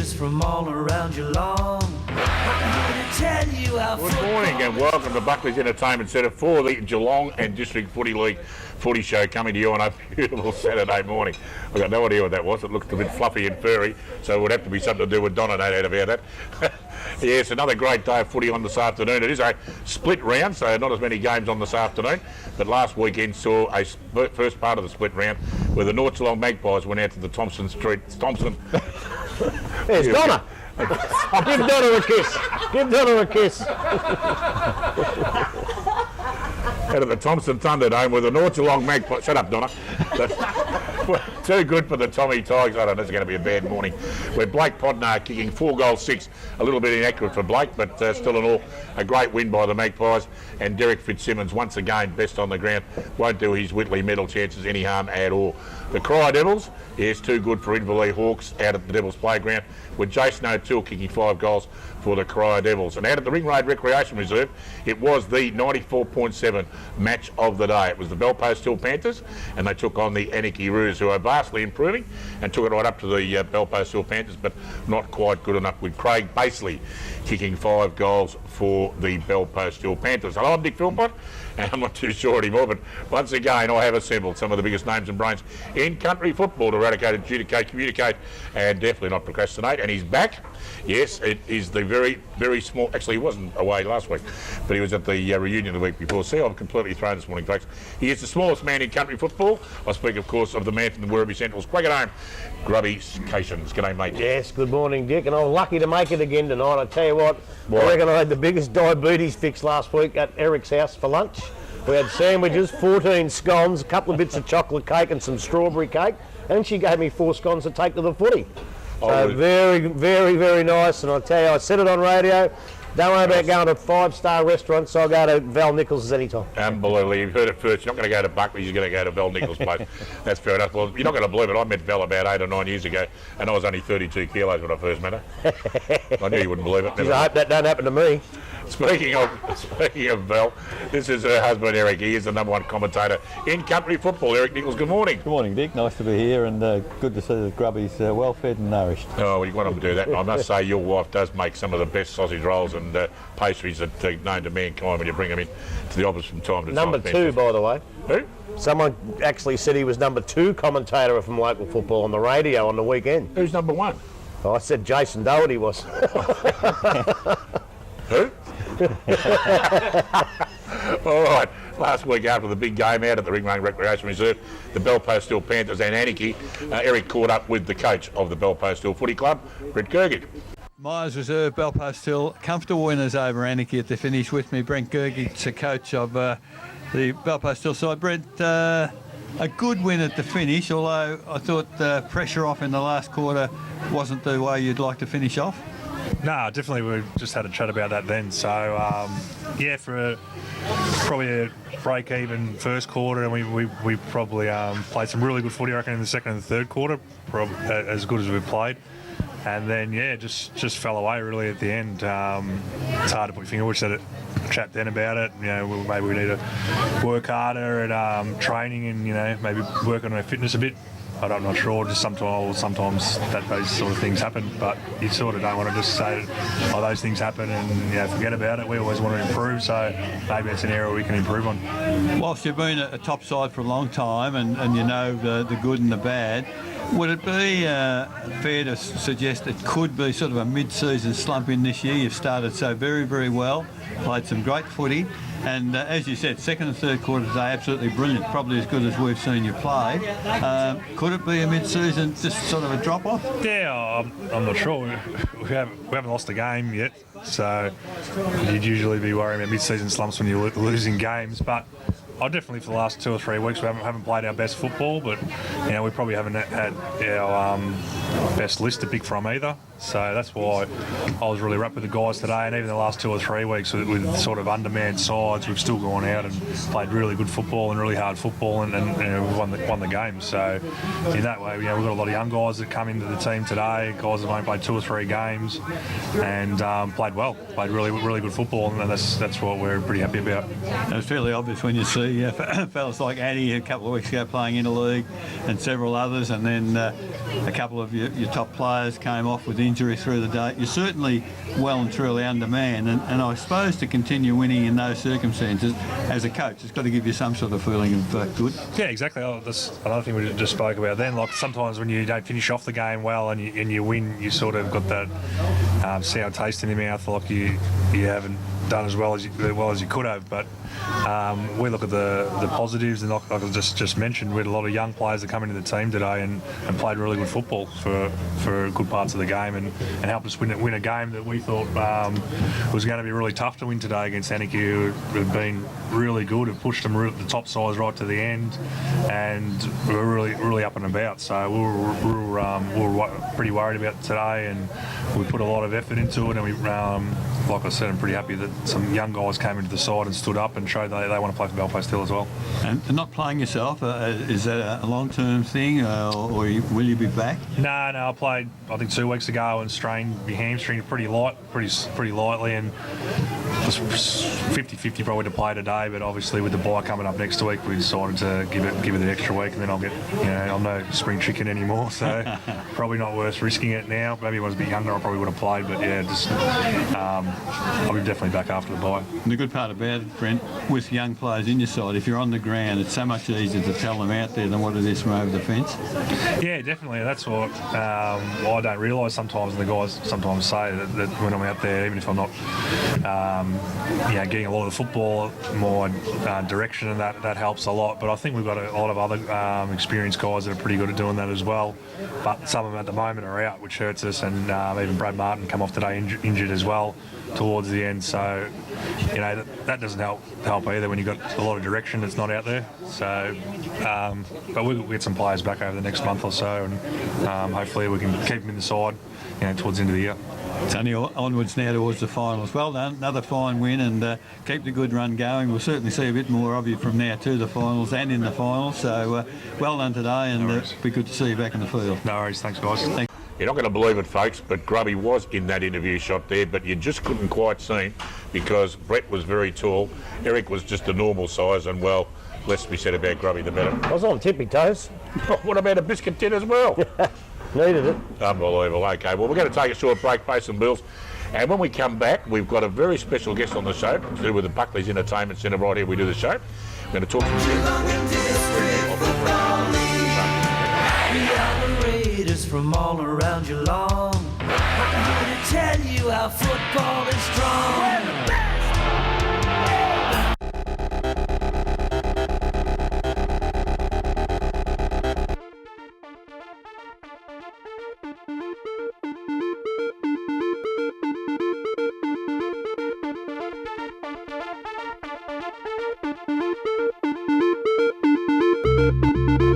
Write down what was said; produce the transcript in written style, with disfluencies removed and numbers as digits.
strangers from all around Geelong. I'm here to tell you how. Good morning and welcome to Buckley's Entertainment Centre for the Geelong and District Footy League footy show coming to you on a beautiful Saturday morning. I've got no idea what that was. It looked a bit fluffy and furry, so it would have to be something to do with Donna, no doubt about that. Yes, another great day of footy on this afternoon. It is a split round, so not as many games on this afternoon, but last weekend saw a first part of the split round where the North Geelong Magpies went out to the Thompson. There's Donna. Give Donna a kiss. Give Donna a kiss. Out of the Thompson Thunderdome with the North Geelong Magpies. Shut up, Donna. Too good for the Tommy Tigers. I don't know, it's going to be a bad morning. Where Blake Podnar kicking 4 goals 6. A little bit inaccurate for Blake, but still in all, a great win by the Magpies. And Derek Fitzsimmons, once again, best on the ground. Won't do his Whitley medal chances any harm at all. The Cry Devils, yes, too good for Inverleigh Hawks out at the Devils Playground, with Jason O'Toole kicking 5 goals for the Cry Devils. And out at the Ring Road Recreation Reserve, it was the 94.7 match of the day. It was the Belpost Hill Panthers, and they took on the Anarchy Roos, who are vastly improving, and took it right up to the Belpost Hill Panthers, but not quite good enough, with Craig Baseley kicking 5 goals for the Belpost Hill Panthers. Hello, I'm Dick Philpott, and I'm not too sure anymore, but once again I have assembled some of the biggest names and brains in country football to eradicate, adjudicate, communicate, and definitely not procrastinate. And he's back. Yes, it is the very, very small. Actually, he wasn't away last week, but he was at the reunion the week before. See, I'm completely thrown this morning, folks. He is the smallest man in country football. I speak, of course, of the man from the Werribee Central's Quack at home, Grubby Cations. G'day, mate. Yes, good morning, Dick. And I'm lucky to make it again tonight. I tell you what, I reckon I had the biggest diabetes fix last week at Eric's house for lunch. We had sandwiches, 14 scones, a couple of bits of chocolate cake and some strawberry cake, and she gave me 4 scones to take to the footy. So very, very, very nice. And I tell you, I said it on radio. Don't worry about going to 5-star restaurants. I'll go to Val Nicholls anytime. Unbelievable. You've heard it first. You're not going to go to Buckley's, you're going to go to Val Nicholls' place. That's fair enough. Well, you're not going to believe it. I met Val about 8 or 9 years ago, and I was only 32 kilos when I first met her. I knew you wouldn't believe it. I hope that don't happen to me. Speaking of Val, this is her husband Eric. He is the #1 commentator in country football. Eric Nicholls, good morning. Good morning, Dick. Nice to be here, and good to see the Grubbies well fed and nourished. Oh, well, you want them to do that. And I must say, your wife does make some of the best sausage rolls and pastries that are known to mankind when you bring them in to the office from time to time. #2, by the way. Who? Someone actually said he was #2 commentator from local football on the radio on the weekend. Who's #1? Oh, I said Jason Doherty was. Who? All right, last week after the big game out at the Ring Road Recreation Reserve, the Belpost Hill Panthers and Anarchy, Eric caught up with the coach of the Belpost Hill Footy Club, Brent Gergich. Myers Reserve, Belpost Hill, comfortable winners over Anarchy at the finish. With me, Brent Gergich, the coach of the Belpost Hill side. Brent, a good win at the finish, although I thought the pressure off in the last quarter wasn't the way you'd like to finish off. No, definitely. We just had a chat about that then. So, yeah, for probably a break-even first quarter, and we probably played some really good footy, I reckon, in the second and third quarter, probably as good as we've played. And then, yeah, just fell away really at the end. It's hard to put your finger. We said it, chat then about it. You know, maybe we need to work harder at training and, you know, maybe work on our fitness a bit. I'm not sure, just sometimes that those sort of things happen, but you sort of don't want to just say, oh, those things happen and, you know, forget about it. We always want to improve, so maybe it's an area we can improve on. Whilst you've been a top side for a long time and you know the good and the bad, would it be fair to suggest it could be sort of a mid-season slump in this year? You've started so very, very well, played some great footy, and as you said, second and third quarter today, absolutely brilliant, probably as good as we've seen you play. Could it be a mid-season, just sort of a drop-off? Yeah, I'm not sure. We haven't lost a game yet, so you'd usually be worrying about mid-season slumps when you're losing games, but I definitely, for the last 2 or 3 weeks, we haven't played our best football, but, you know, we probably haven't had our best list to pick from either. So that's why I was really wrapped with the guys today, and even the last 2 or 3 weeks with sort of undermanned sides, we've still gone out and played really good football and really hard football, and you know, we've won the game. So in that way, you know, we've got a lot of young guys that come into the team today, guys that only played 2 or 3 games, and played well, played really, really good football, and that's what we're pretty happy about. It's fairly obvious when you see be fellas like Addy a couple of weeks ago playing interleague and several others, and then a couple of your top players came off with injury through the day. You're certainly well and truly undermanned, and I suppose to continue winning in those circumstances as a coach, it's got to give you some sort of feeling of good. Yeah, exactly. That's another thing we just spoke about then. Like sometimes when you don't finish off the game well and you win, you sort of got that sour taste in your mouth, like you haven't done as well as you could have. But we look at the positives, and like I just mentioned, we had a lot of young players that come into the team today and played really good football for good parts of the game and helped us win a game that we thought was going to be really tough to win today against Anarchy, who have been really good, have pushed them the top size right to the end, and we were really up and about. So we were pretty worried about today, and we put a lot of effort into it, and we like I said, I'm pretty happy that some young guys came into the side and stood up and showed they want to play for Belfast Hill as well. And not playing yourself, is that a long-term thing, or will you be back? No, I played I think 2 weeks ago and strained my hamstring pretty lightly, and it was 50-50 probably to play today. But obviously with the bye coming up next week, we decided to give it the extra week, and then I'm no spring chicken anymore, so probably not worth risking it now. Maybe when I was a bit younger, I probably would have played, but yeah, just I'll be definitely back after the bye. The good part about it, Brent, with young players in your side, if you're on the ground, it's so much easier to tell them out there than what it is from over the fence. Yeah, definitely. That's what I don't realise sometimes, and the guys sometimes say that when I'm out there, even if I'm not getting a lot of the football, my direction, and that helps a lot. But I think we've got a lot of other experienced guys that are pretty good at doing that as well. But some of them at the moment are out, which hurts us, and even Brad Martin come off today injured as well towards the end. So, that doesn't help either when you've got a lot of direction that's not out there. So, but we'll get some players back over the next month or so, and hopefully we can keep them in the side, towards the end of the year. It's only onwards now towards the finals. Well done, another fine win, and keep the good run going. We'll certainly see a bit more of you from now to the finals and in the finals. So well done today, and it'll be good to see you back in the field. No worries, thanks guys. You're not going to believe it, folks, but Grubby was in that interview shot there, but you just couldn't quite see him because Brett was very tall, Eric was just a normal size, and well, less to be said about Grubby the better. I was on tippy toes. What about a biscuit tin as well? Needed it. Unbelievable. Okay, well, we're going to take a short break, pay some bills, and when we come back, we've got a very special guest on the show to do with the Buckley's Entertainment Centre right here. We do the show. We're going to talk to from all around Geelong. I'm here to tell you how football is strong. We're